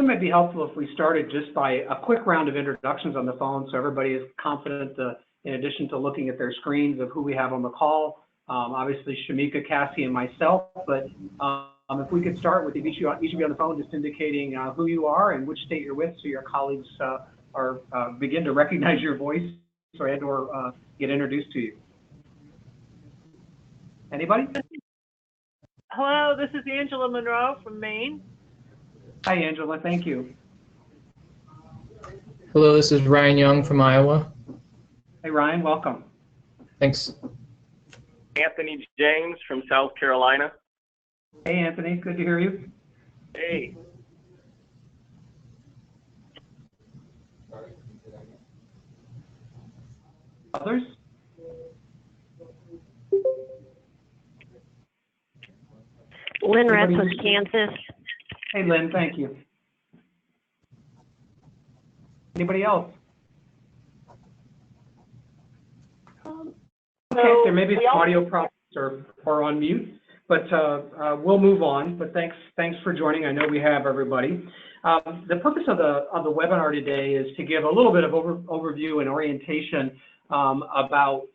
it might be helpful if we started just by a quick round of introductions on the phone so everybody is confident, in addition to looking at their screens, of who we have on the call. Obviously, Shamika, Cassie, and myself, but if we could start with each of you on the phone, just indicating who you are and which state you're with, so your colleagues begin to recognize your voice or get introduced to you. Anybody? Hello, this is Angela Monroe from Maine. Hi, Angela. Thank you. Hello, this is Ryan Young from Iowa. Hey, Ryan. Welcome. Thanks. Anthony James from South Carolina. Hey, Anthony. Good to hear you. Hey. Others? Lynn Retz from Kansas. Hey, Lynn. Thank you. Anybody else? Okay, there may be some audio problems or on mute, but we'll move on. But thanks for joining. I know we have everybody. The purpose of the webinar today is to give a little bit of overview and orientation about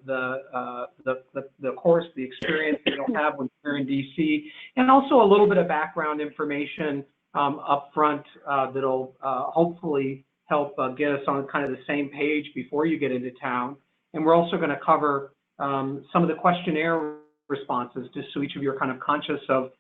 the course, the experience that you'll have when you're in DC, and also a little bit of background information up front that'll hopefully help get us on kind of the same page before you get into town. And we're also going to cover some of the questionnaire responses, just so each of you are kind of conscious of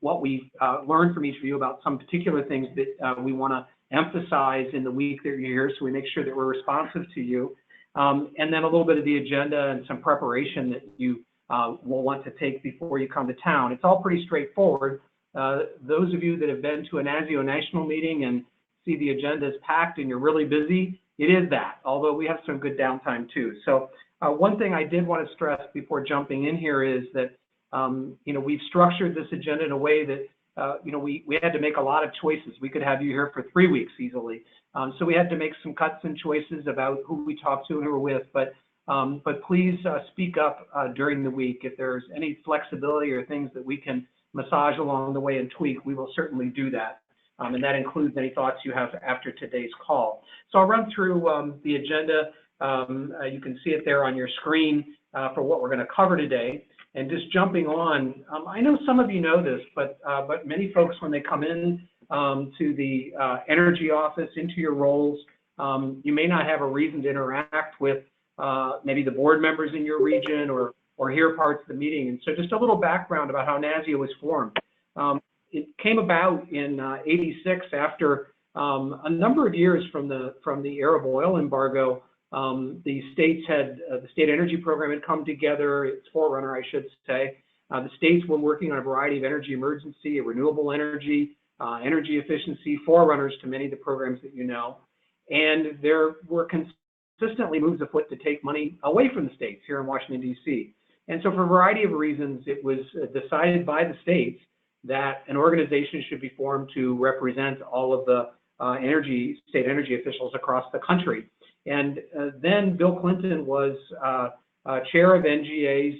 what we've learned from each of you about some particular things that we want to emphasize in the week that you're here, so we make sure that we're responsive to you. And then a little bit of the agenda and some preparation that you will want to take before you come to town. It's all pretty straightforward. Those of you that have been to a NASEO national meeting and see the agenda is packed and you're really busy, it is that, although we have some good downtime too. So one thing I did want to stress before jumping in here is that, we've structured this agenda in a way that, we had to make a lot of choices. We could have you here for 3 weeks easily. So we had to make some cuts and choices about who we talk to and who we're with, but please speak up during the week. If there's any flexibility or things that we can massage along the way and tweak, we will certainly do that. And that includes any thoughts you have after today's call. So I'll run through the agenda. You can see it there on your screen for what we're going to cover today. And just jumping on, I know some of you know this, but many folks, when they come in to the energy office, into your roles, you may not have a reason to interact with maybe the board members in your region or hear parts of the meeting. And so just a little background about how NASEO was formed. It came about in '86 after a number of years from the era of oil embargo. The states had the state energy program had come together. Its forerunner, I should say. The states were working on a variety of energy emergency, renewable energy, energy efficiency, forerunners to many of the programs that you know. And there were consistently moves afoot to take money away from the states here in Washington, D.C. And so for a variety of reasons, it was decided by the states that an organization should be formed to represent all of the state energy officials across the country. And then Bill Clinton was chair of NGA's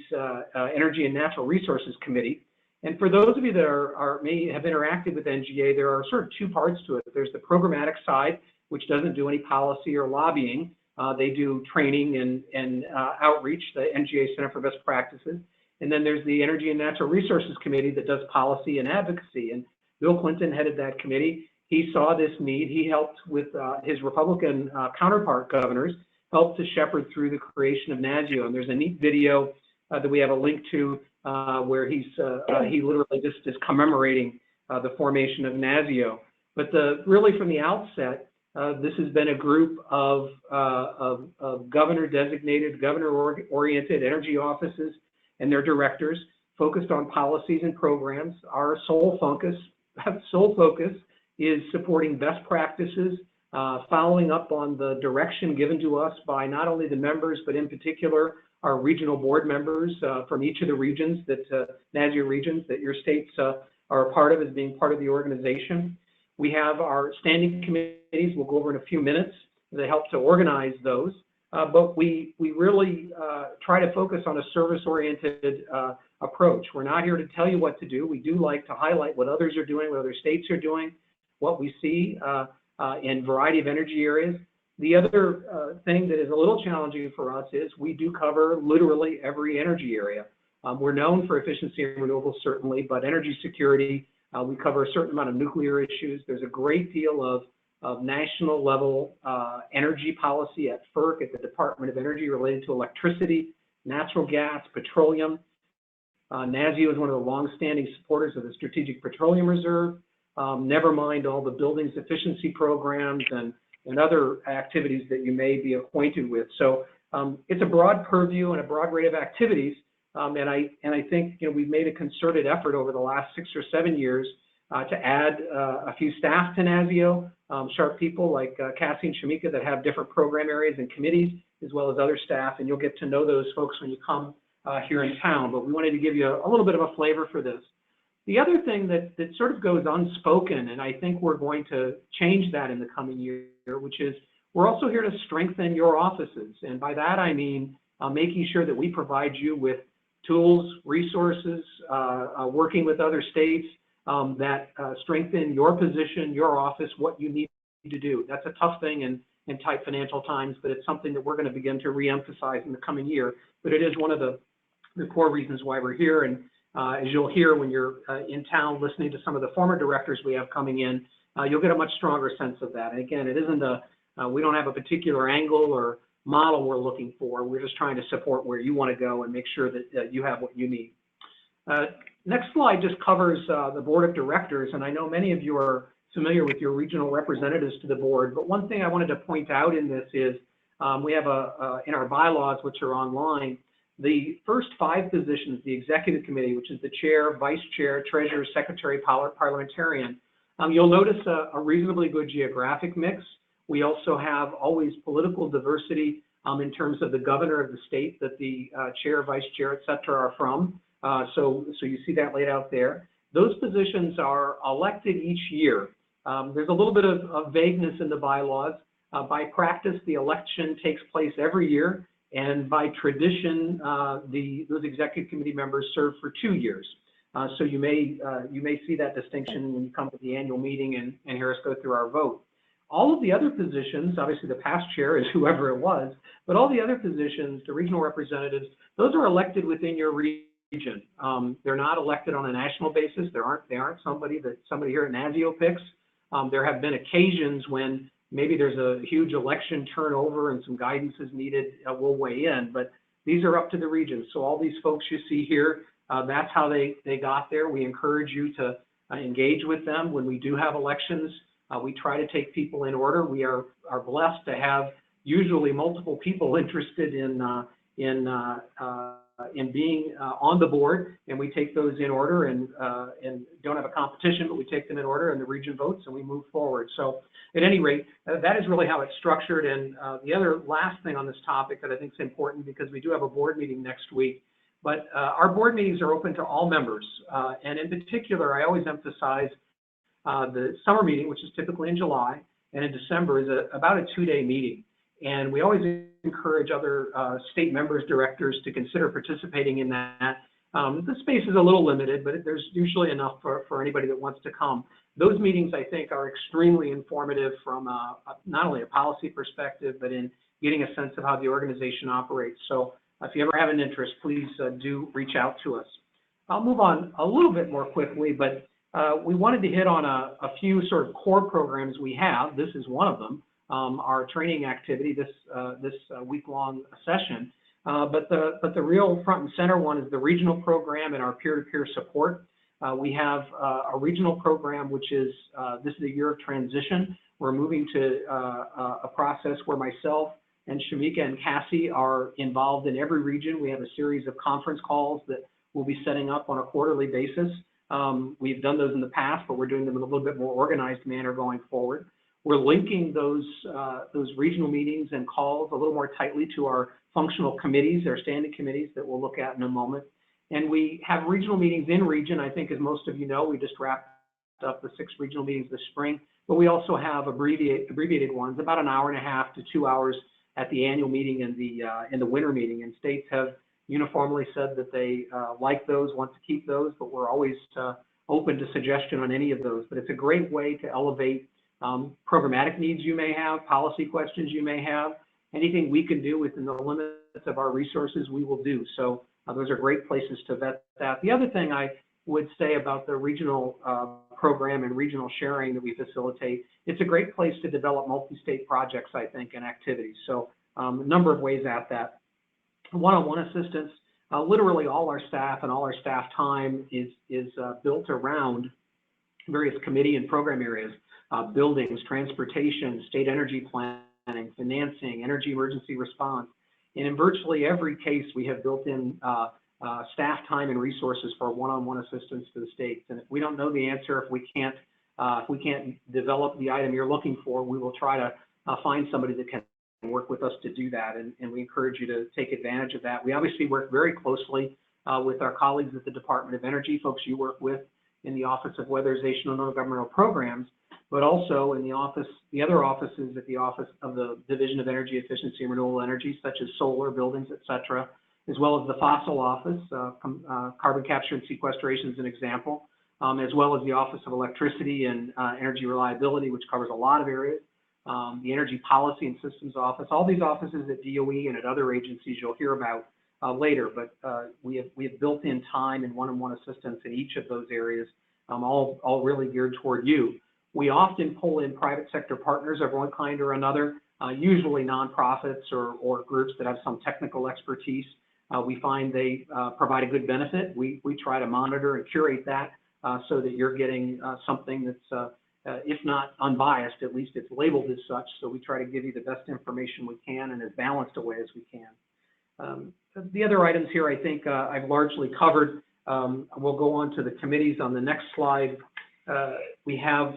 Energy and Natural Resources Committee. And for those of you that may have interacted with NGA, there are sort of two parts to it. There's the programmatic side, which doesn't do any policy or lobbying. They do training and outreach, the NGA Center for Best Practices. And then there's the Energy and Natural Resources Committee that does policy and advocacy. And Bill Clinton headed that committee. He saw this need. He helped with his Republican counterpart governors, helped to shepherd through the creation of NASEO. And there's a neat video that we have a link to where he literally just is commemorating the formation of NASEO. But really from the outset, this has been a group of governor-designated, governor-oriented energy offices and their directors focused on policies and programs. Our sole focus is supporting best practices, following up on the direction given to us by not only the members, but in particular our regional board members from each of the regions NASEO regions that your states are a part of as being part of the organization. We have our standing committees we'll go over in a few minutes that help to organize those. But we really try to focus on a service-oriented approach. We're not here to tell you what to do. We do like to highlight what others are doing, what other states are doing. what we see in a variety of energy areas. The other thing that is a little challenging for us is we do cover literally every energy area. We're known for efficiency and renewables, certainly, but energy security, we cover a certain amount of nuclear issues. There's a great deal of national level energy policy at FERC, at the Department of Energy, related to electricity, natural gas, petroleum. NASEO is one of the longstanding supporters of the Strategic Petroleum Reserve. Never mind all the buildings efficiency programs and other activities that you may be acquainted with. So it's a broad purview and a broad array of activities. And I think we've made a concerted effort over the last 6 or 7 years to add a few staff to NASEO, sharp people like Cassie and Shamika that have different program areas and committees, as well as other staff, and you'll get to know those folks when you come here in town. But we wanted to give you a little bit of a flavor for this. The other thing that sort of goes unspoken, and I think we're going to change that in the coming year, which is we're also here to strengthen your offices. And by that I mean making sure that we provide you with tools, resources, working with other states that strengthen your position, your office, what you need to do. That's a tough thing in tight financial times, but it's something that we're going to begin to re-emphasize in the coming year. But it is one of the core reasons why we're here. And as you'll hear when you're in town listening to some of the former directors we have coming in, you'll get a much stronger sense of that. And again, it isn't we don't have a particular angle or model we're looking for. We're just trying to support where you want to go and make sure that you have what you need. Next slide just covers the board of directors, and I know many of you are familiar with your regional representatives to the board, but one thing I wanted to point out in this is we have in our bylaws, which are online, the first 5 positions, the executive committee, which is the chair, vice chair, treasurer, secretary, parliamentarian, you'll notice a reasonably good geographic mix. We also have always political diversity in terms of the governor of the state that the chair, vice chair, et cetera, are from. So you see that laid out there. Those positions are elected each year. There's a little bit of vagueness in the bylaws. By practice, the election takes place every year, and by tradition, those executive committee members serve for 2 years. So you may see that distinction when you come to the annual meeting and hear us go through our vote. All of the other positions, obviously the past chair is whoever it was, but all the other positions, the regional representatives, those are elected within your region. They're not elected on a national basis. They aren't somebody here at NASEO picks. There have been occasions when maybe there's a huge election turnover and some guidance is needed. We'll weigh in, but these are up to the region. So all these folks you see here, that's how they got there. We encourage you to engage with them when we do have elections. We try to take people in order. We are blessed to have usually multiple people interested in being on the board, and we take those in order and don't have a competition, but we take them in order and the region votes and we move forward. So at any rate, that is really how it's structured. And the other last thing on this topic that I think is important, because we do have a board meeting next week, but our board meetings are open to all members. And in particular, I always emphasize the summer meeting, which is typically in July, and in December is about a 2-day meeting. And we always encourage other state members, directors to consider participating in that. The space is a little limited, but there's usually enough for anybody that wants to come. Those meetings, I think, are extremely informative from not only a policy perspective, but in getting a sense of how the organization operates. So if you ever have an interest, please do reach out to us. I'll move on a little bit more quickly, but we wanted to hit on a few sort of core programs we have. This is one of them, our training activity, this week-long session. But the real front and center one is the regional program and our peer-to-peer support. We have a regional program, which is, this is a year of transition. We're moving to a process where myself and Shamika and Cassie are involved in every region. We have a series of conference calls that we'll be setting up on a quarterly basis. We've done those in the past, but we're doing them in a little bit more organized manner going forward. We're linking those regional meetings and calls a little more tightly to our functional committees, our standing committees that we'll look at in a moment. And we have regional meetings in region. I think, as most of you know, we just wrapped up the 6 regional meetings this spring, but we also have abbreviated ones, about 1.5 to 2 hours at the annual meeting and in the winter meeting. And states have uniformly said that they like those, want to keep those, but we're always open to suggestion on any of those, but it's a great way to elevate programmatic needs you may have, policy questions you may have. Anything we can do within the limits of our resources, we will do. So those are great places to vet that. The other thing I would say about the regional program and regional sharing that we facilitate, it's a great place to develop multi-state projects, I think, and activities. So a number of ways at that. One-on-one assistance, literally all our staff and all our staff time is built around various committee and program areas, buildings, transportation, state energy planning, financing, energy emergency response. And in virtually every case, we have built in staff time and resources for one-on-one assistance to the states. And if we don't know the answer, if we can't develop the item you're looking for, we will try to find somebody that can work with us to do that. And we encourage you to take advantage of that. We obviously work very closely with our colleagues at the Department of Energy, folks you work with in the Office of Weatherization and Non-Governmental Programs, but also in the other offices at the Office of the Division of Energy Efficiency and Renewable Energy, such as solar, buildings, et cetera, as well as the fossil office, carbon capture and sequestration is an example, as well as the Office of Electricity and Energy Reliability, which covers a lot of areas, the Energy Policy and Systems Office, all these offices at DOE and at other agencies you'll hear about later, but we have built in time and one-on-one assistance in each of those areas, all really geared toward you. We often pull in private sector partners of one kind or another, usually nonprofits or groups that have some technical expertise. We find they provide a good benefit. We try to monitor and curate that so that you're getting something that's, if not unbiased, at least it's labeled as such. So we try to give you the best information we can and as balanced a way as we can. The other items here, I think I've largely covered. We'll go on to the committees on the next slide. We have,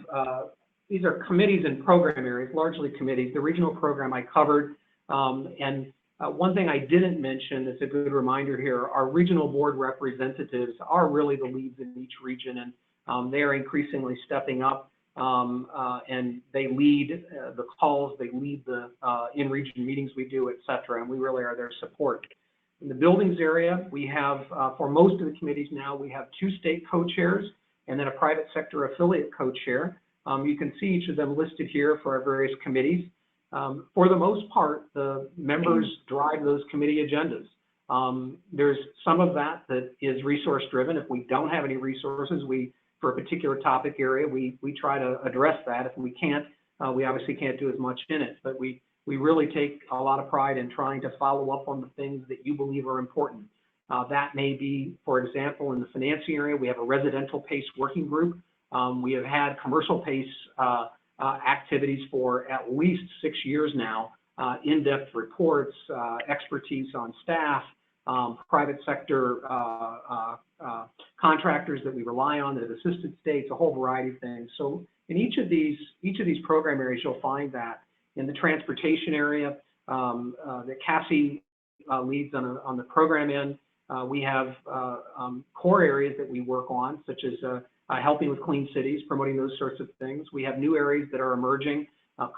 these are committees and program areas, largely committees. The regional program I covered, and one thing I didn't mention, it's a good reminder here, our regional board representatives are really the leads in each region, and they are increasingly stepping up, and they lead the calls, they lead the in-region meetings we do, et cetera, and we really are their support. In the buildings area, we have, for most of the committees now, we have 2 state co-chairs and then a private sector affiliate co-chair. You can see each of them listed here for our various committees. For the most part, the members drive those committee agendas. There's some of that is resource driven. If we don't have any resources, for a particular topic area, we try to address that. If we can't, we obviously can't do as much in it, but we really take a lot of pride in trying to follow up on the things that you believe are important. That may be, for example, in the financing area, we have a residential PACE working group. We have had commercial PACE activities for at least 6 years now, in-depth reports, expertise on staff, private sector contractors that we rely on that have assisted states, a whole variety of things. So in each of these program areas, you'll find that. In the transportation area, that Cassie leads on the program end, we have core areas that we work on, such as helping with clean cities, promoting those sorts of things. We have new areas that are emerging,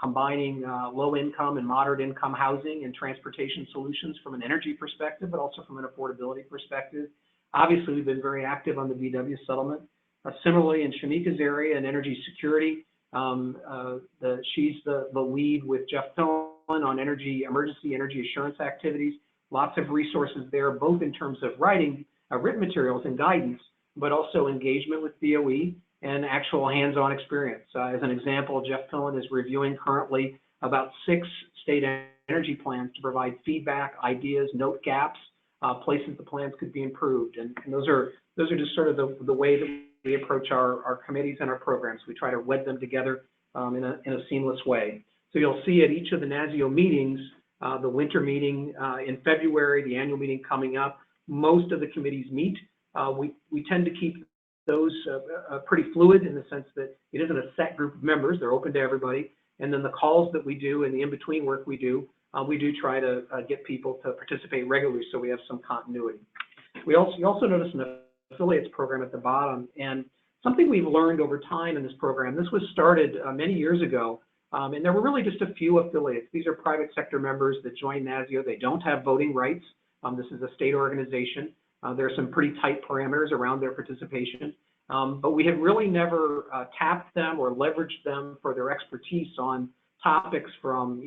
combining low income and moderate income housing and transportation solutions from an energy perspective, but also from an affordability perspective. Obviously, we've been very active on the VW settlement. Similarly, in Shamika's area in energy security, she's the lead with Jeff Pillen on emergency energy assurance activities. Lots of resources there, both in terms of writing written materials and guidance, but also engagement with DOE and actual hands-on experience. As an example, Jeff Pillen is reviewing currently about 6 state energy plans to provide feedback, ideas, note gaps, places the plans could be improved. And those are just sort of the way that we approach our committees and our programs. We try to wed them together in a seamless way. So you'll see at each of the NASEO meetings, the winter meeting in February, the annual meeting coming up, most of the committees meet. We tend to keep those pretty fluid in the sense that it isn't a set group of members, they're open to everybody. And then the calls that we do and the in-between work we do try to get people to participate regularly so we have some continuity. You also notice an affiliates program at the bottom, and something we've learned over time in this program, this was started many years ago, and there were really just a few affiliates. These are private sector members that join NASEO. They don't have voting rights. This is a state organization. There are some pretty tight parameters around their participation. but we had really never tapped them or leveraged them for their expertise on topics from,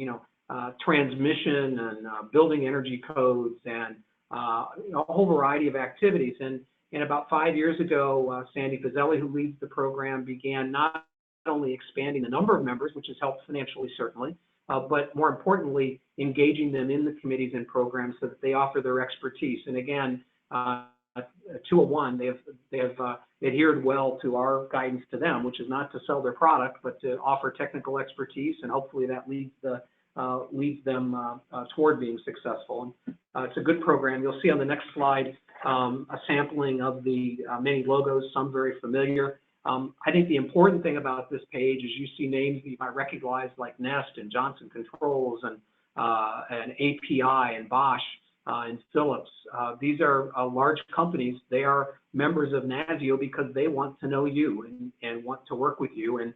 transmission and building energy codes and a whole variety of activities. And about 5 years ago, Sandy Fazeli, who leads the program, began not only expanding the number of members, which has helped financially certainly, but more importantly, engaging them in the committees and programs so that they offer their expertise. And again, 201, they have adhered well to our guidance to them, which is not to sell their product, but to offer technical expertise, and hopefully that leads them toward being successful. And, it's a good program. You'll see on the next slide a sampling of the many logos, some very familiar. I think the important thing about this page is you see names that you might recognize like Nest and Johnson Controls and API and Bosch and Philips. These are large companies. They are members of NASEO because they want to know you and want to work with you. And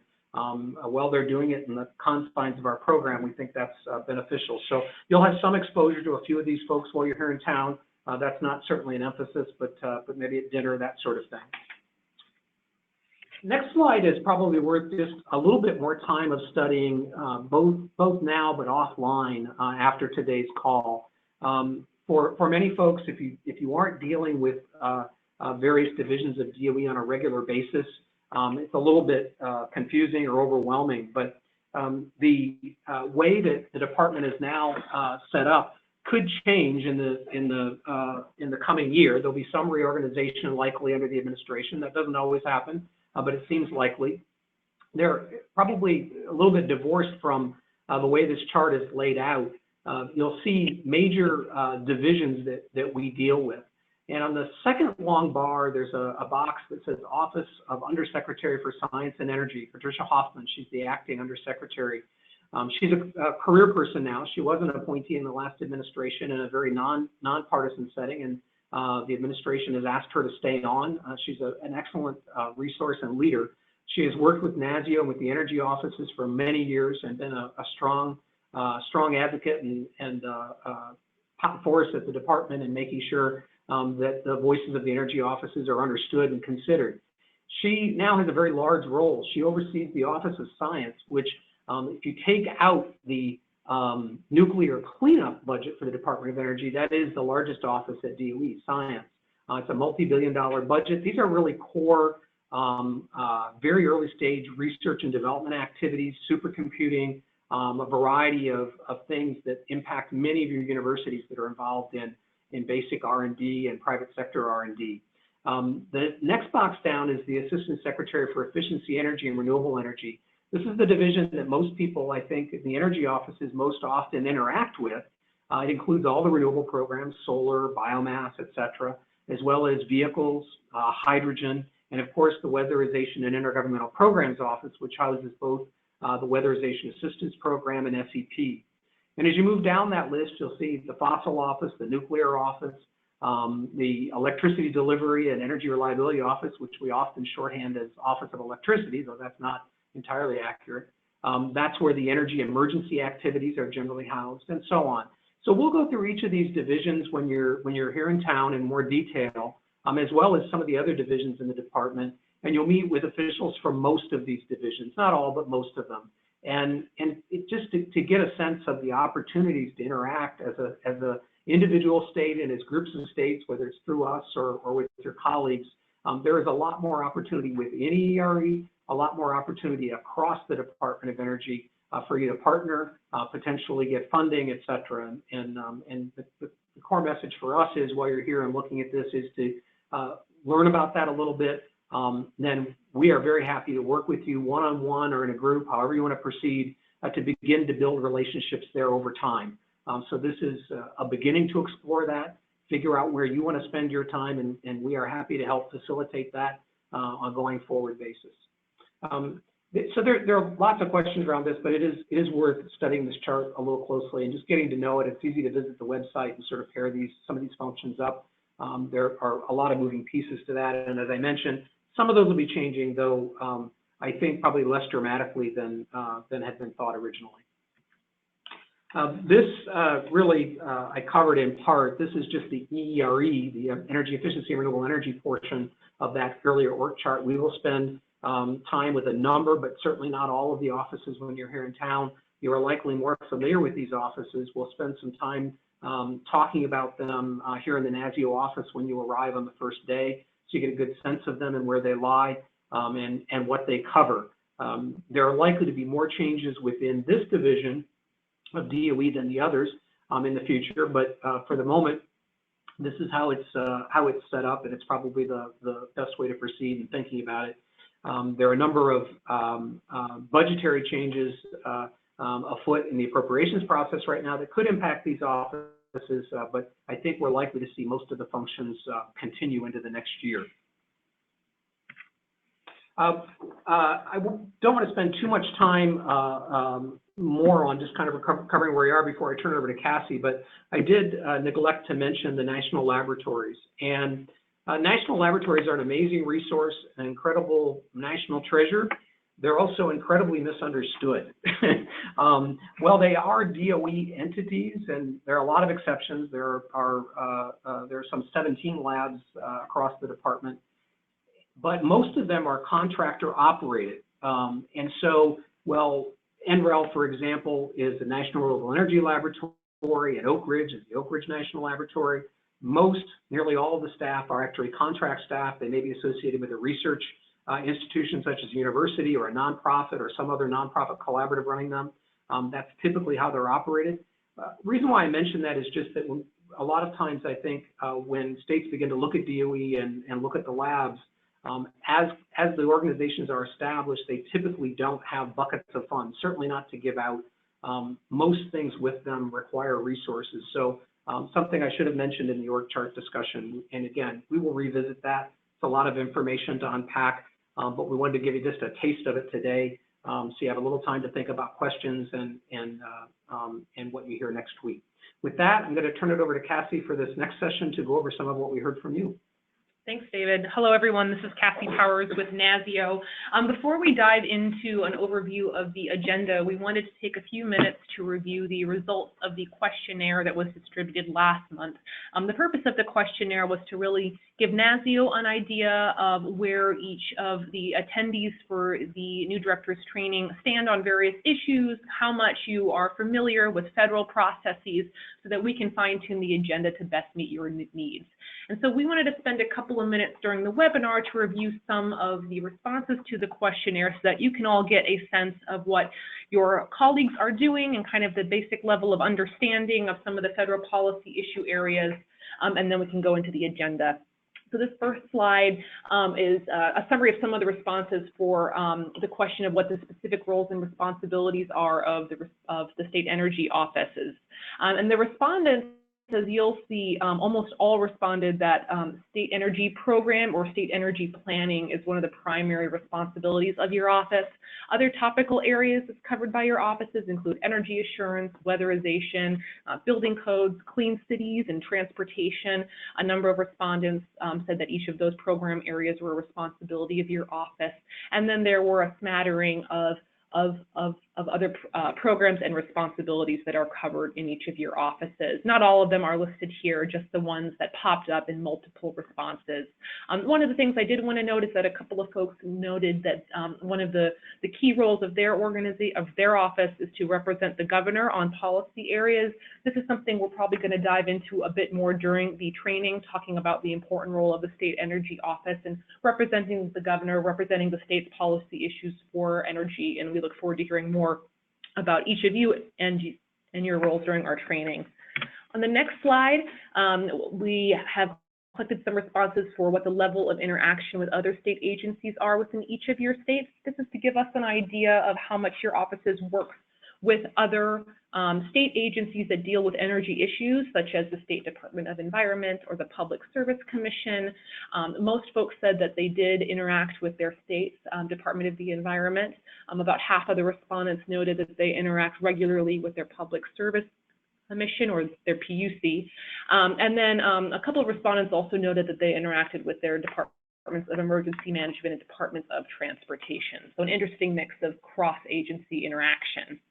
while they're doing it in the confines of our program, we think that's beneficial. So you'll have some exposure to a few of these folks while you're here in town. That's not certainly an emphasis, but maybe at dinner, that sort of thing. Next slide is probably worth just a little bit more time of studying, both now but offline after today's call. For many folks, if you aren't dealing with various divisions of DOE on a regular basis, it's a little bit confusing or overwhelming. But the way that the department is now set up could change in the coming year. There'll be some reorganization likely under the administration. That doesn't always happen, but it seems likely. They're probably a little bit divorced from the way this chart is laid out. You'll see major divisions that we deal with. And on the second long bar, there's a box that says Office of Undersecretary for Science and Energy, Patricia Hoffman. She's the acting undersecretary. She's a career person now. She was an appointee in the last administration in a very nonpartisan setting, and the administration has asked her to stay on. She's an excellent resource and leader. She has worked with NASEO and with the energy offices for many years and been a strong advocate and force at the department in making sure that the voices of the energy offices are understood and considered. She now has a very large role. She oversees the Office of Science, which if you take out the nuclear cleanup budget for the Department of Energy, that is the largest office at DOE, Science. It's a multi-billion-dollar budget. These are really core, very early stage research and development activities, supercomputing, a variety of things that impact many of your universities that are involved in basic R&D and private sector R&D. The next box down is the Assistant Secretary for Efficiency, Energy, and Renewable Energy. This is the division that most people, I think, in the energy offices most often interact with. It includes all the renewable programs, solar, biomass, et cetera, as well as vehicles, hydrogen, and of course the Weatherization and Intergovernmental Programs Office, which houses both the Weatherization Assistance Program and SEP. And as you move down that list, you'll see the Fossil Office, the Nuclear Office, the Electricity Delivery and Energy Reliability Office, which we often shorthand as Office of Electricity, though that's not entirely accurate. That's where the energy emergency activities are generally housed, and so on. So we'll go through each of these divisions when you're here in town in more detail, as well as some of the other divisions in the department. And you'll meet with officials from most of these divisions, not all, but most of them. And it just to get a sense of the opportunities to interact as a individual state and as groups of states, whether it's through us or with your colleagues, there is a lot more opportunity within EERE, a lot more opportunity across the Department of Energy for you to partner, potentially get funding, et cetera. And the core message for us is, while you're here and looking at this, is to learn about that a little bit. Then we are very happy to work with you one-on-one or in a group, however you want to proceed, to begin to build relationships there over time. So this is a beginning to explore that, figure out where you want to spend your time, and we are happy to help facilitate that on a going forward basis. So there are lots of questions around this, but it is worth studying this chart a little closely and just getting to know it. It's easy to visit the website and sort of pair some of these functions up. There are a lot of moving pieces to that, and as I mentioned, some of those will be changing, though I think probably less dramatically than had been thought originally. This really I covered in part. This is just the EERE, the Energy Efficiency and Renewable Energy portion of that earlier org chart. We will spend time with a number, but certainly not all of the offices when you're here in town. You are likely more familiar with these offices. We'll spend some time talking about them here in the NASEO office when you arrive on the first day, so you get a good sense of them and where they lie and what they cover. There are likely to be more changes within this division of DOE than the others in the future, but for the moment, this is how it's set up, and it's probably the best way to proceed in thinking about it. There are a number of budgetary changes afoot in the appropriations process right now that could impact these offices, but I think we're likely to see most of the functions continue into the next year. I don't want to spend too much time more on just kind of covering where we are before I turn it over to Cassie, but I did neglect to mention the national laboratories. And national laboratories are an amazing resource, an incredible national treasure. They're also incredibly misunderstood. Well, they are DOE entities, and there are a lot of exceptions. There are some 17 labs across the department, but most of them are contractor operated. And so, well, NREL, for example, is the National Renewable Energy Laboratory, and Oak Ridge is the Oak Ridge National Laboratory. Nearly all of the staff are actually contract staff. They may be associated with a research institution such as a university or a nonprofit or some other nonprofit collaborative running them. That's typically how they're operated. Reason why I mention that is just that a lot of times I think when states begin to look at DOE and look at the labs, as the organizations are established, they typically don't have buckets of funds, certainly not to give out. Most things with them require resources. So something I should have mentioned in the org chart discussion, and again, we will revisit that. It's a lot of information to unpack, but we wanted to give you just a taste of it today, so you have a little time to think about questions and what you hear next week. With that, I'm going to turn it over to Cassie for this next session to go over some of what we heard from you. Thanks, David. Hello, everyone. This is Cassie Powers with NASEO. Before we dive into an overview of the agenda, we wanted to take a few minutes to review the results of the questionnaire that was distributed last month. The purpose of the questionnaire was to really give NASEO an idea of where each of the attendees for the new directors training stand on various issues, how much you are familiar with federal processes, so that we can fine-tune the agenda to best meet your needs. And so we wanted to spend a couple of minutes during the webinar to review some of the responses to the questionnaire so that you can all get a sense of what your colleagues are doing and kind of the basic level of understanding of some of the federal policy issue areas, and then we can go into the agenda. So this first slide is a summary of some of the responses for the question of what the specific roles and responsibilities are of the state energy offices. And the respondents, as you'll see, almost all responded that state energy program or state energy planning is one of the primary responsibilities of your office. Other topical areas that's covered by your offices include energy assurance, weatherization, building codes, clean cities, and transportation. A number of respondents said that each of those program areas were a responsibility of your office. And then there were a smattering of other programs and responsibilities that are covered in each of your offices. Not all of them are listed here, just the ones that popped up in multiple responses. One of the things I did want to note is that a couple of folks noted that one of the key roles of their office is to represent the governor on policy areas. This is something we're probably going to dive into a bit more during the training, talking about the important role of the state energy office and representing the governor, representing the state's policy issues for energy, and we look forward to hearing more about each of you and your roles during our training. On the next slide, we have collected some responses for what the level of interaction with other state agencies are within each of your states. This is to give us an idea of how much your offices work with other state agencies that deal with energy issues, such as the State Department of Environment or the Public Service Commission. Most folks said that they did interact with their state's Department of the Environment. About half of the respondents noted that they interact regularly with their Public Service Commission or their PUC. And then a couple of respondents also noted that they interacted with their Departments of Emergency Management and Departments of Transportation. So an interesting mix of cross-agency interaction.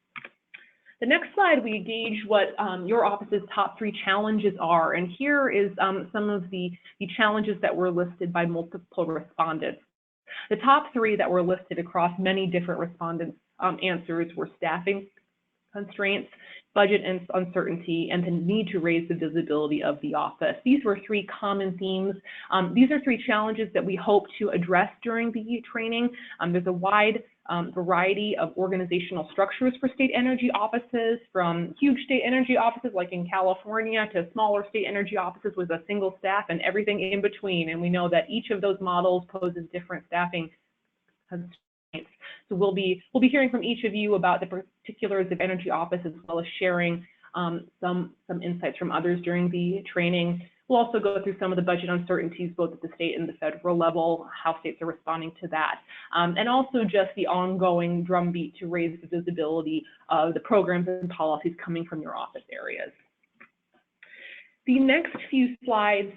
The next slide, we gauge what your office's top 3 challenges are. And here is some of the challenges that were listed by multiple respondents. The top 3 that were listed across many different respondents' answers were staffing constraints, budget and uncertainty, and the need to raise the visibility of the office. These were 3 common themes. These are 3 challenges that we hope to address during the training. There's a wide variety of organizational structures for state energy offices, from huge state energy offices like in California to smaller state energy offices with a single staff and everything in between. And we know that each of those models poses different staffing constraints. So we'll be hearing from each of you about the particulars of energy office, as well as sharing some insights from others during the training. We'll also go through some of the budget uncertainties, both at the state and the federal level, how states are responding to that, and also just the ongoing drumbeat to raise the visibility of the programs and policies coming from your office areas. The next few slides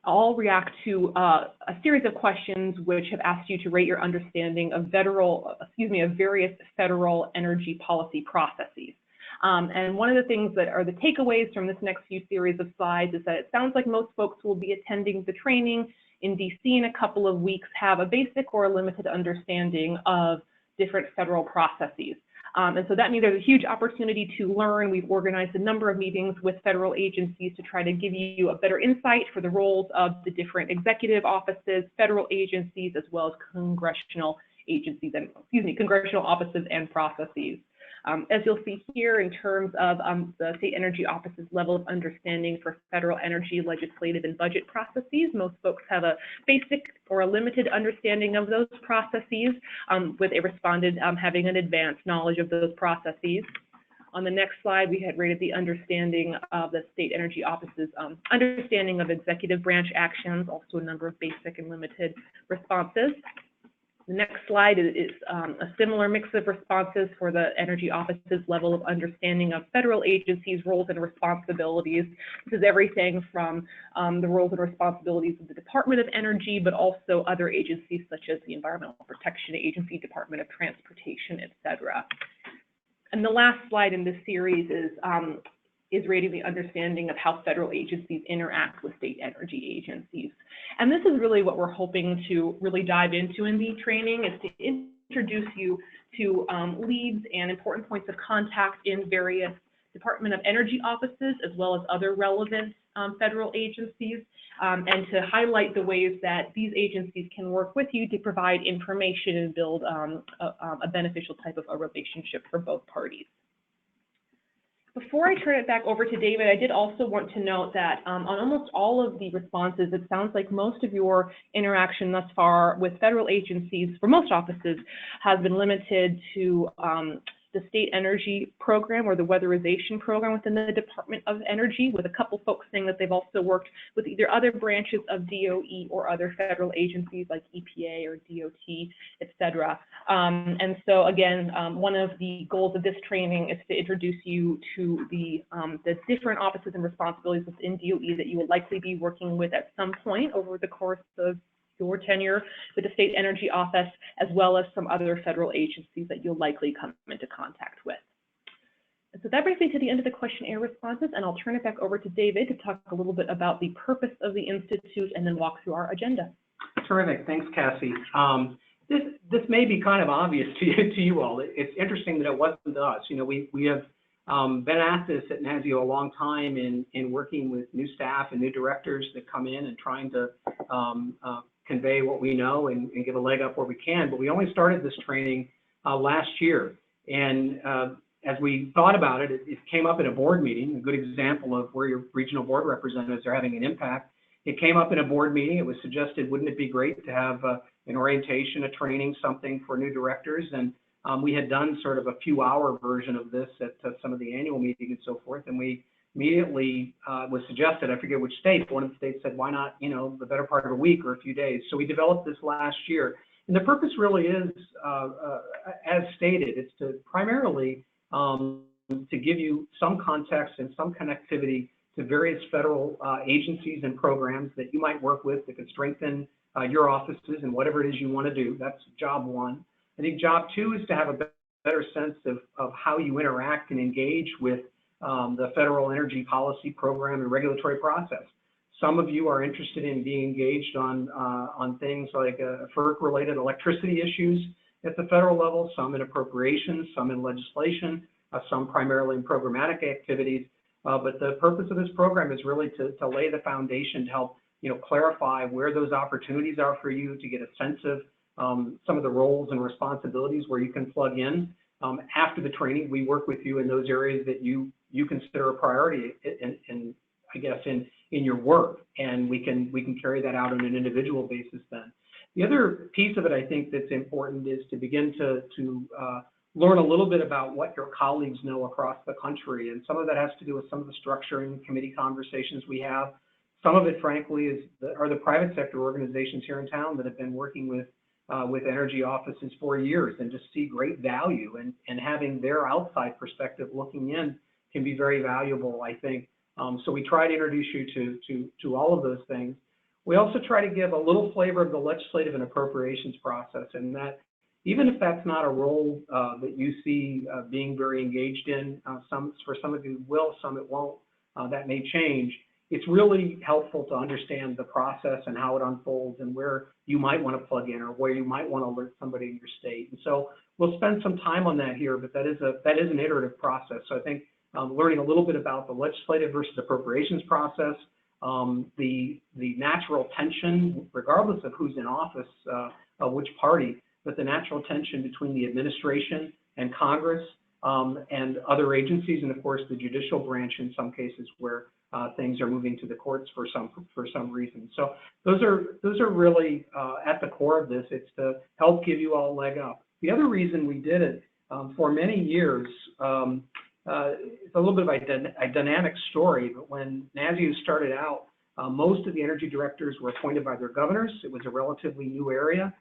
all react to a series of questions which have asked you to rate your understanding of various federal energy policy processes. And one of the things that are the takeaways from this next few series of slides is that it sounds like most folks will be attending the training in DC in a couple of weeks, have a basic or a limited understanding of different federal processes. And so that means there's a huge opportunity to learn. We've organized a number of meetings with federal agencies to try to give you a better insight for the roles of the different executive offices, federal agencies, as well as congressional agencies and, congressional offices and processes. As you'll see here, in terms of the state energy office's level of understanding for federal energy, legislative, and budget processes, most folks have a basic or a limited understanding of those processes, with a respondent having an advanced knowledge of those processes. On the next slide, we had rated the understanding of the state energy office's understanding of executive branch actions, also a number of basic and limited responses. The next slide is a similar mix of responses for the Energy Office's level of understanding of federal agencies' roles and responsibilities. This is everything from the roles and responsibilities of the Department of Energy, but also other agencies such as the Environmental Protection Agency, Department of Transportation, et cetera. And the last slide in this series is rating the understanding of how federal agencies interact with state energy agencies. And this is really what we're hoping to really dive into in the training, is to introduce you to leads and important points of contact in various Department of Energy offices, as well as other relevant federal agencies, and to highlight the ways that these agencies can work with you to provide information and build a beneficial type of a relationship for both parties. Before I turn it back over to David, I did also want to note that on almost all of the responses, it sounds like most of your interaction thus far with federal agencies, for most offices, has been limited to the state energy program or the weatherization program within the Department of Energy, with a couple folks saying that they've also worked with either other branches of DOE or other federal agencies like EPA or DOT, et cetera. And so again, one of the goals of this training is to introduce you to the different offices and responsibilities within DOE that you will likely be working with at some point over the course of your tenure with the State Energy Office, as well as some other federal agencies that you'll likely come into contact with. And so that brings me to the end of the questionnaire responses, and I'll turn it back over to David to talk a little bit about the purpose of the Institute and then walk through our agenda. Terrific. Thanks, Cassie. This may be kind of obvious to you all. It's interesting that it wasn't us. You know, we have been at this at NASEO a long time in working with new staff and new directors that come in and trying to convey what we know and give a leg up where we can. But we only started this training last year. And as we thought about it, it came up in a board meeting, a good example of where your regional board representatives are having an impact. It came up in a board meeting. It was suggested, wouldn't it be great to have an orientation, a training, something for new directors? And we had done sort of a few-hour version of this at some of the annual meetings and so forth. And we immediately was suggested, I forget which state, but one of the states said, why not, you know, the better part of a week or a few days. So we developed this last year. And the purpose really is, as stated, it's to primarily to give you some context and some connectivity to various federal agencies and programs that you might work with that could strengthen your offices and whatever it is you want to do. That's job one. I think job two is to have a better sense of how you interact and engage with the federal energy policy program and regulatory process. Some of you are interested in being engaged on things like FERC-related electricity issues at the federal level, some in appropriations, some in legislation, some primarily in programmatic activities. But the purpose of this program is really to lay the foundation to help clarify where those opportunities are for you, to get a sense of some of the roles and responsibilities where you can plug in. After the training, we work with you in those areas that you consider a priority in I guess in your work, and we can carry that out on an individual basis then. The other piece of it I think that's important is to begin to learn a little bit about what your colleagues know across the country, and some of that has to do with some of the structuring committee conversations we have. Some of it, frankly, are the private sector organizations here in town that have been working with energy offices for years and just see great value, and having their outside perspective looking in can be very valuable, I think. So we try to introduce you to all of those things. We also try to give a little flavor of the legislative and appropriations process, and that even if that's not a role that you see being very engaged in, for some of you it will, some it won't, that may change. It's really helpful to understand the process and how it unfolds and where you might want to plug in or where you might want to alert somebody in your state. And so we'll spend some time on that here, but that is an iterative process. So I think learning a little bit about the legislative versus appropriations process, the natural tension, regardless of who's in office, of which party, but the natural tension between the administration and Congress and other agencies, and of course the judicial branch in some cases where things are moving to the courts for some reason. So those are really at the core of this. It's to help give you all a leg up. The other reason we did it for many years, it's a little bit of a dynamic story, but when NASEO started out, most of the energy directors were appointed by their governors. It was a relatively new area.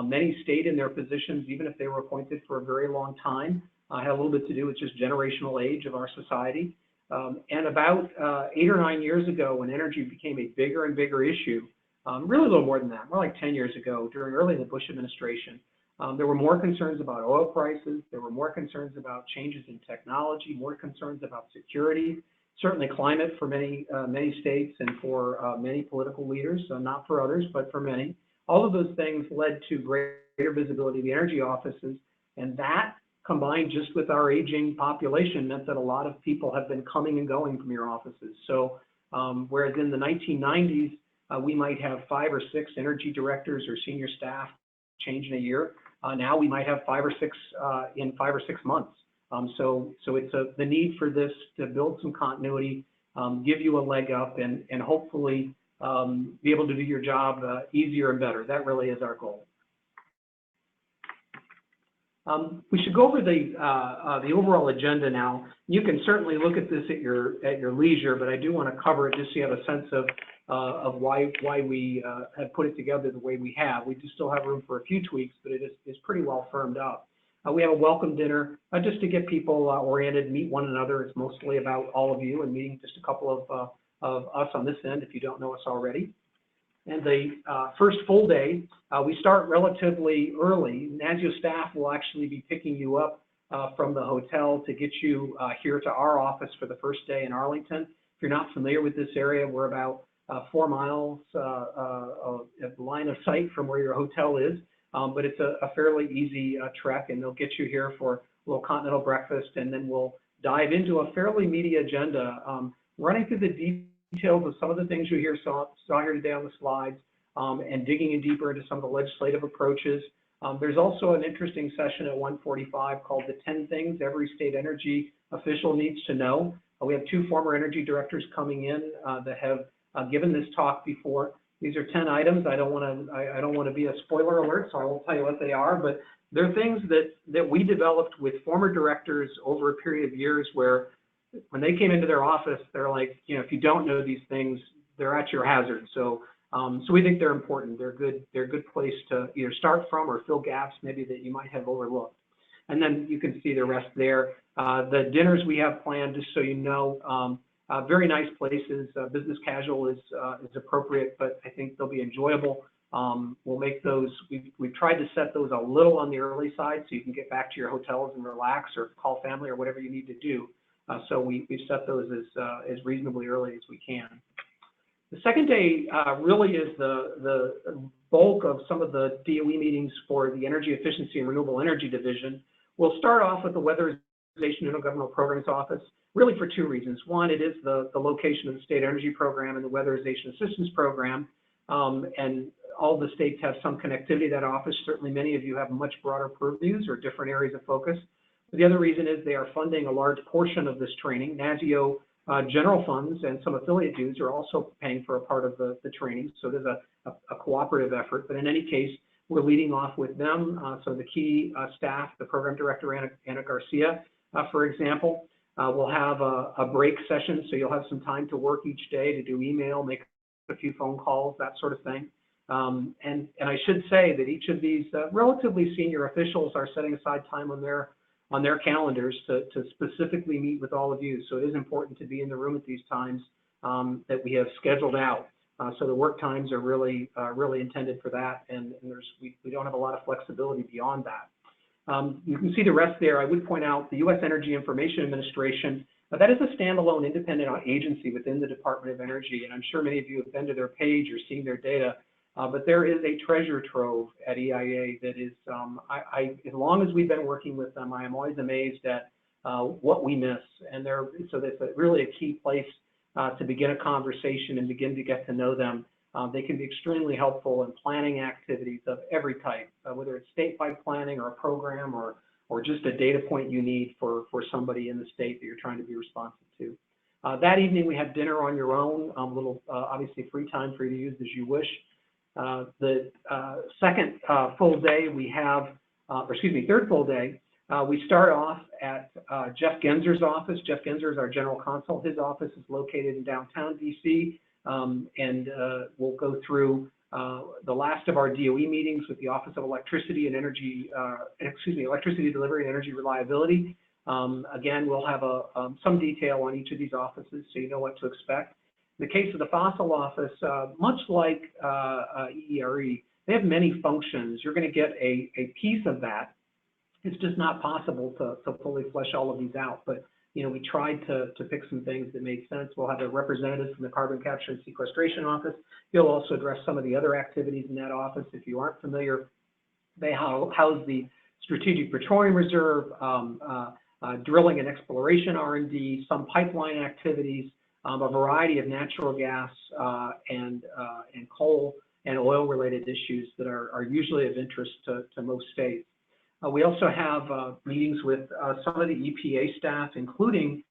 Many stayed in their positions, even if they were appointed for a very long time. Had a little bit to do with just generational age of our society. And about 8 or 9 years ago, when energy became a bigger and bigger issue, really a little more than that, more like 10 years ago, early in the Bush administration, there were more concerns about oil prices. There were more concerns about changes in technology, more concerns about security, certainly climate for many states and for many political leaders, not for others, but for many. All of those things led to greater visibility of the energy offices, and that combined just with our aging population meant that a lot of people have been coming and going from your offices. So whereas in the 1990s, we might have 5 or 6 energy directors or senior staff change in a year. Now we might have 5 or 6 in 5 or 6 months. So it's the need for this to build some continuity, give you a leg up, and hopefully be able to do your job easier and better. That really is our goal. We should go over the overall agenda now. You can certainly look at this at your leisure, but I do want to cover it just so you have a sense of why we have put it together the way we have. We do still have room for a few tweaks, but it is pretty well firmed up. We have a welcome dinner just to get people oriented, meet one another. It's mostly about all of you and meeting just a couple of us on this end if you don't know us already. And the first full day, we start relatively early. NASEO staff will actually be picking you up from the hotel to get you here to our office for the first day in Arlington. If you're not familiar with this area, we're about 4 miles of line of sight from where your hotel is, but it's a fairly easy trek, and they'll get you here for a little continental breakfast, and then we'll dive into a fairly meaty agenda, running through the details of some of the things you saw here today on the slides, and digging in deeper into some of the legislative approaches. There's also an interesting session at 1:45 called the 10 Things Every State Energy Official Needs to Know. We have 2 former energy directors coming in that have given this talk before. These are 10 items. I don't want to be a spoiler alert, so I won't tell you what they are, but they're things that we developed with former directors over a period of years where when they came into their office, they're like, if you don't know these things, they're at your hazard. So we think they're important. They're a good place to either start from or fill gaps maybe that you might have overlooked. And then you can see the rest there. The dinners we have planned, just so you know, very nice places. Business casual is appropriate, but I think they'll be enjoyable. We'll make those, we've tried to set those a little on the early side so you can get back to your hotels and relax or call family or whatever you need to do. So we've set those as reasonably early as we can. The second day really is the bulk of some of the DOE meetings for the Energy Efficiency and Renewable Energy Division. We'll start off with the Weatherization Intergovernmental Programs Office, really for two reasons. One, it is the location of the State Energy Program and the Weatherization Assistance Program, and all the states have some connectivity to that office. Certainly many of you have much broader purviews or different areas of focus. But the other reason is they are funding a large portion of this training. NASEO general funds and some affiliate dues are also paying for a part of the training, so there's a cooperative effort. But in any case, we're leading off with them. So the key staff, the program director, Anna Garcia, for example, will have a break session, so you'll have some time to work each day to do email, make a few phone calls, that sort of thing. And I should say that each of these relatively senior officials are setting aside time on their calendars to specifically meet with all of you. So it is important to be in the room at these times that we have scheduled out. So the work times are really intended for that, and we don't have a lot of flexibility beyond that. You can see the rest there. I would point out the U.S. Energy Information Administration, that is a standalone independent agency within the Department of Energy, and I'm sure many of you have been to their page or seen their data. But there is a treasure trove at EIA that is, as long as we've been working with them, I am always amazed at what we miss. And so that's really a key place to begin a conversation and begin to get to know them. They can be extremely helpful in planning activities of every type, whether it's statewide planning or a program or just a data point you need for somebody in the state that you're trying to be responsive to. That evening we have dinner on your own, little obviously free time for you to use as you wish. The second full day we have, third full day, we start off at Jeff Genzer's office. Jeff Genzer is our general counsel. His office is located in downtown DC, and we'll go through the last of our DOE meetings with the Office of Electricity and Electricity Delivery and Energy Reliability. Again, we'll have some detail on each of these offices so you know what to expect. In the case of the fossil office, much like EERE, they have many functions. You're going to get a piece of that. It's just not possible to fully flesh all of these out. But you know, we tried to pick some things that made sense. We'll have a representative from the Carbon Capture and Sequestration Office. He'll also address some of the other activities in that office. If you aren't familiar, they house the Strategic Petroleum Reserve, drilling and exploration R&D, some pipeline activities, a variety of natural gas and coal and oil-related issues that are usually of interest to most states. We also have meetings with some of the EPA staff, including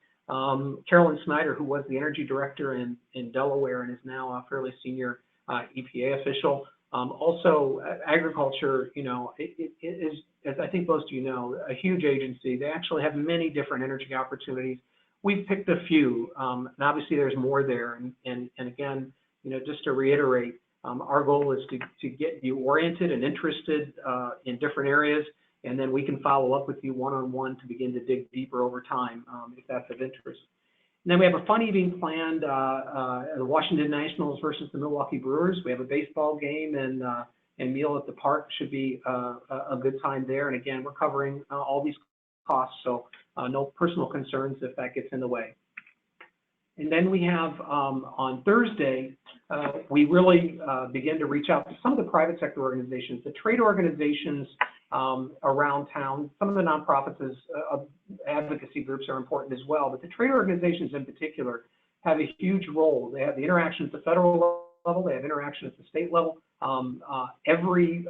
Carolyn Snyder, who was the energy director in Delaware and is now a fairly senior EPA official. Also, agriculture, you know, it is, as I think most of you know, a huge agency. They actually have many different energy opportunities. We've picked a few, and obviously there's more there. And again, you know, just to reiterate, our goal is to get you oriented and interested in different areas, and then we can follow up with you one-on-one to begin to dig deeper over time if that's of interest. And then we have a fun evening planned, the Washington Nationals versus the Milwaukee Brewers. We have a baseball game and meal at the park. Should be a good time there. And again, we're covering all these costs, so no personal concerns if that gets in the way. And then we have on Thursday, we really begin to reach out to some of the private sector organizations, the trade organizations around town. Some of the nonprofits advocacy groups are important as well, but the trade organizations in particular have a huge role. They have the interaction at the federal level, they have interaction at the state level. Every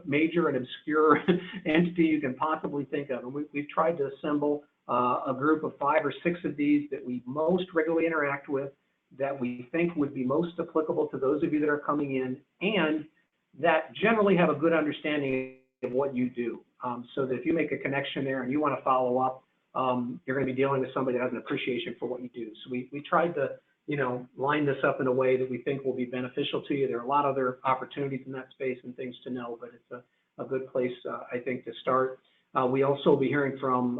major and obscure entity you can possibly think of. And we've tried to assemble a group of 5 or 6 of these that we most regularly interact with, that we think would be most applicable to those of you that are coming in, and that generally have a good understanding of what you do. So that if you make a connection there and you want to follow up, you're going to be dealing with somebody that has an appreciation for what you do. So we tried to, you know, line this up in a way that we think will be beneficial to you. There are a lot of other opportunities in that space and things to know, but it's a good place, I think, to start. We also will be hearing from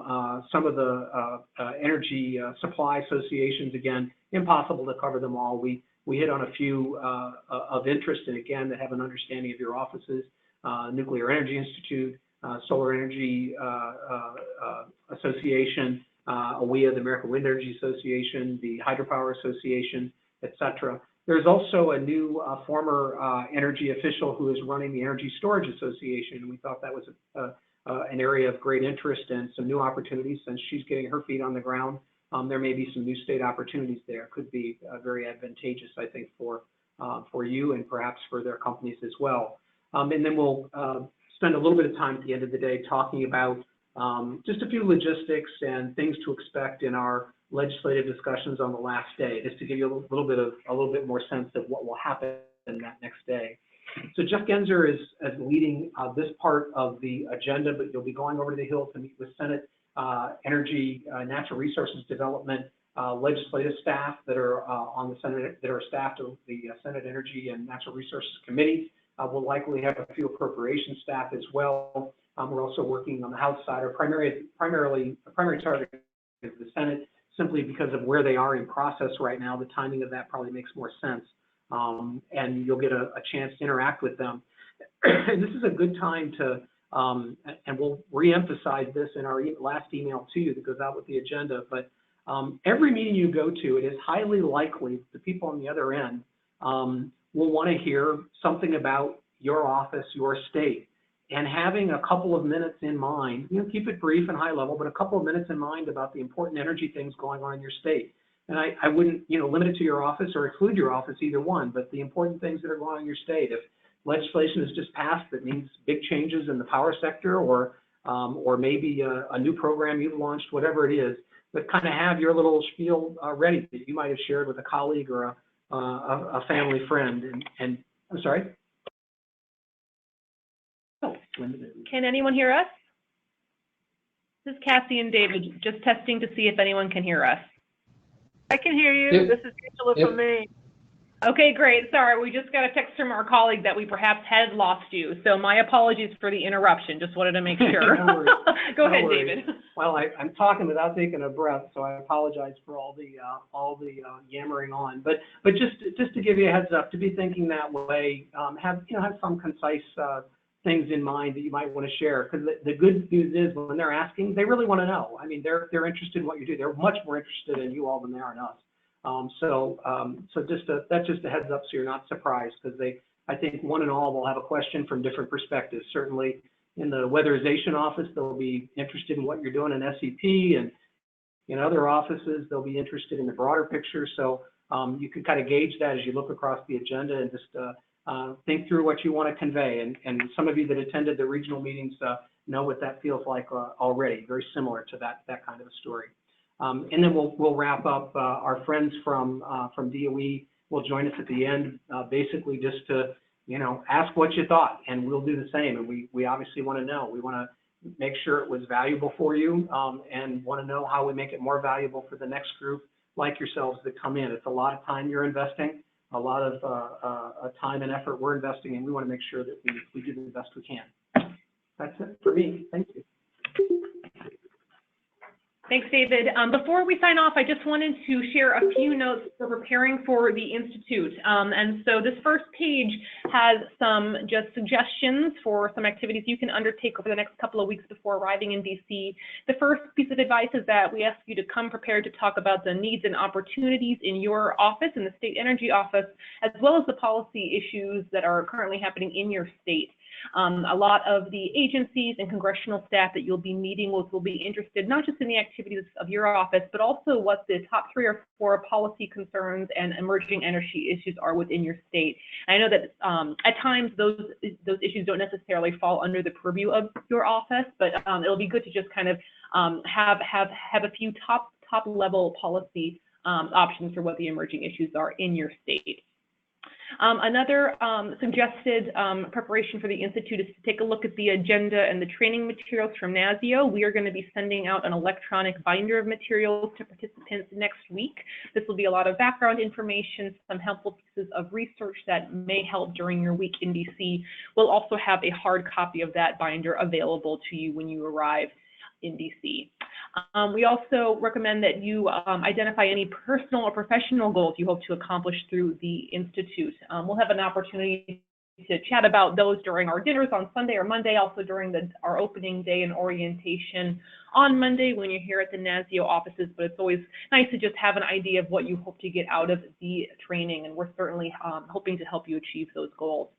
some of the energy supply associations. Again, impossible to cover them all. We we hit on a few of interest, and again, that have an understanding of your offices: Nuclear Energy Institute, Solar Energy Association, AWEA, the American Wind Energy Association, the Hydropower Association, etc. There's also a new former energy official who is running the Energy Storage Association, and we thought that was an area of great interest and some new opportunities. Since she's getting her feet on the ground, there may be some new state opportunities there. Could be very advantageous, I think, for you and perhaps for their companies as well. And then we'll spend a little bit of time at the end of the day talking about just a few logistics and things to expect in our legislative discussions on the last day, just to give you a little bit more sense of what will happen that next day. So Jeff Genzer is leading this part of the agenda, but you'll be going over to the Hill to meet with Senate Energy, Natural Resources Development legislative staff that are on the Senate, that are staffed of the Senate Energy and Natural Resources Committee. We'll likely have a few appropriation staff as well. We're also working on the House side. Our primary target is the Senate, simply because of where they are in process right now. The timing of that probably makes more sense, and you'll get a chance to interact with them. And this is a good time to, and we'll reemphasize this in our last email to you that goes out with the agenda, but every meeting you go to, it is highly likely the people on the other end will want to hear something about your office, your state. And having a couple of minutes in mind, keep it brief and high level, but a couple of minutes in mind about the important energy things going on in your state. And I wouldn't, limit it to your office or exclude your office, either one, but the important things that are going on in your state. If legislation is just passed that needs big changes in the power sector, or maybe a new program you've launched, whatever it is, but kind of have your little spiel ready that you might have shared with a colleague or a family friend. And I'm sorry. Can anyone hear us? This is Cassie and David, just testing to see if anyone can hear us. I can hear you. Yep. This is Angela from Maine. Okay, great. Sorry, we just got a text from our colleague that we perhaps had lost you. So my apologies for the interruption. Just wanted to make sure. No worries. Go No ahead, worries. David. Well, I'm talking without taking a breath, so I apologize for all the yammering on. But just to give you a heads up, to be thinking that way, have some concise things in mind that you might want to share, because the good news is when they're asking, they really want to know. I mean, they're interested in what you do. They're much more interested in you all than they are in us. So that's just a heads up, so you're not surprised, because I think one and all will have a question from different perspectives. Certainly in the weatherization office, they'll be interested in what you're doing in SEP, and in other offices, they'll be interested in the broader picture. So you can kind of gauge that as you look across the agenda and just think through what you want to convey. And some of you that attended the regional meetings know what that feels like already, very similar to that kind of a story. And then we'll wrap up. Our friends from DOE will join us at the end, basically just to ask what you thought, and we'll do the same. And we obviously want to know. We want to make sure it was valuable for you, and want to know how we make it more valuable for the next group like yourselves that come in. It's a lot of time you're investing, a lot of time and effort we're investing, and we want to make sure that we do the best we can. That's it for me. Thank you. Thanks, David. Before we sign off, I just wanted to share a few notes for preparing for the Institute. And so this first page has some just suggestions for some activities you can undertake over the next couple of weeks before arriving in DC. The first piece of advice is that we ask you to come prepared to talk about the needs and opportunities in your office, in the State Energy Office, as well as the policy issues that are currently happening in your state. A lot of the agencies and congressional staff that you'll be meeting with will be interested not just in the activities of your office, but also what the top 3 or 4 policy concerns and emerging energy issues are within your state. And I know that at times those issues don't necessarily fall under the purview of your office, but it'll be good to just kind of have a few top level policy options for what the emerging issues are in your state. Another suggested preparation for the Institute is to take a look at the agenda and the training materials from NASEO. We are going to be sending out an electronic binder of materials to participants next week. This will be a lot of background information, some helpful pieces of research that may help during your week in DC. We'll also have a hard copy of that binder available to you when you arrive in DC. We also recommend that you identify any personal or professional goals you hope to accomplish through the Institute. We'll have an opportunity to chat about those during our dinners on Sunday or Monday, also during our opening day and orientation on Monday when you're here at the NASEO offices, but it's always nice to just have an idea of what you hope to get out of the training, and we're certainly hoping to help you achieve those goals.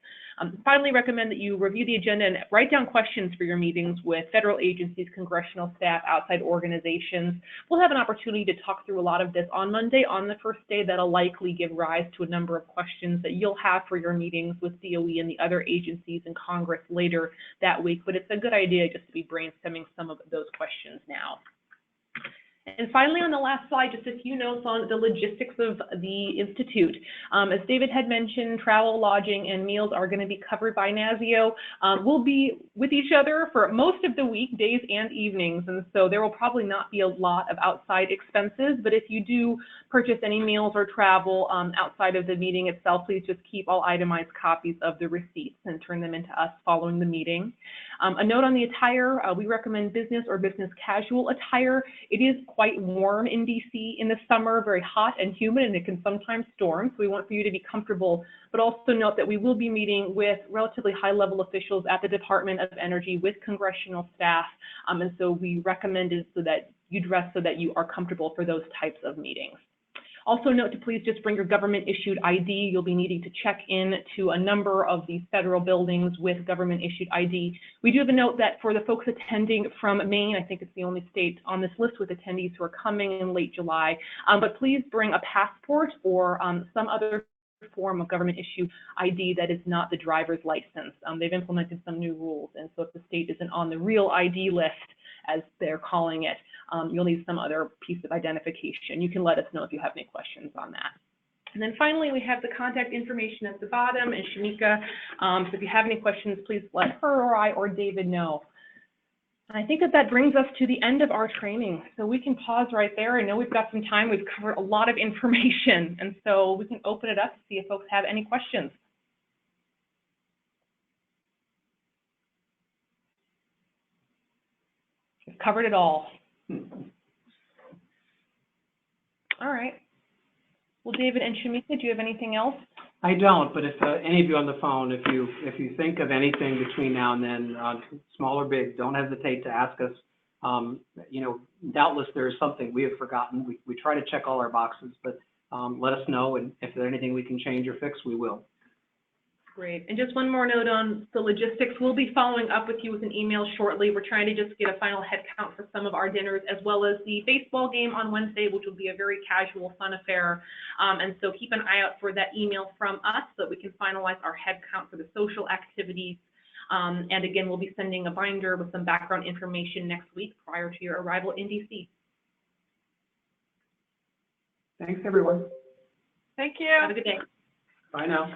Finally, recommend that you review the agenda and write down questions for your meetings with federal agencies, congressional staff, outside organizations. We'll have an opportunity to talk through a lot of this on Monday, on the first day. That'll likely give rise to a number of questions that you'll have for your meetings with DOE and the other agencies in Congress later that week, but it's a good idea just to be brainstorming some of those questions now. And finally, on the last slide, just a few notes on the logistics of the Institute. As David had mentioned, travel, lodging, and meals are going to be covered by NASEO. We'll be with each other for most of the week, days and evenings, and so there will probably not be a lot of outside expenses, but if you do purchase any meals or travel outside of the meeting itself, please just keep all itemized copies of the receipts and turn them into us following the meeting. A note on the attire, we recommend business or business casual attire. It is quite warm in DC in the summer, very hot and humid, and it can sometimes storm, so we want for you to be comfortable, but also note that we will be meeting with relatively high-level officials at the Department of Energy with congressional staff, and so we recommend it so that you dress so that you are comfortable for those types of meetings. Also note to please just bring your government-issued ID. You'll be needing to check in to a number of these federal buildings with government-issued ID. We do have a note that for the folks attending from Maine, I think it's the only state on this list with attendees who are coming in late July, but please bring a passport or some other form of government-issued ID that is not the driver's license. They've implemented some new rules, and so if the state isn't on the real ID list, as they're calling it, you'll need some other piece of identification. You can let us know if you have any questions on that. And then finally, we have the contact information at the bottom, and Shamika, so if you have any questions, please let her or I or David know. And I think that brings us to the end of our training. So we can pause right there. I know we've got some time. We've covered a lot of information, and so we can open it up to see if folks have any questions. We've covered it all. All right. Well, David and Shamika, do you have anything else? I don't, but if any of you on the phone, if you think of anything between now and then, small or big, don't hesitate to ask us. You know, doubtless there is something we have forgotten. We try to check all our boxes, but let us know, and if there's anything we can change or fix, we will. Great. And just one more note on the logistics. We'll be following up with you with an email shortly. We're trying to just get a final head count for some of our dinners, as well as the baseball game on Wednesday, which will be a very casual, fun affair. And so keep an eye out for that email from us so that we can finalize our head count for the social activities. And again, we'll be sending a binder with some background information next week prior to your arrival in DC. Thanks, everyone. Thank you. Have a good day. Bye now.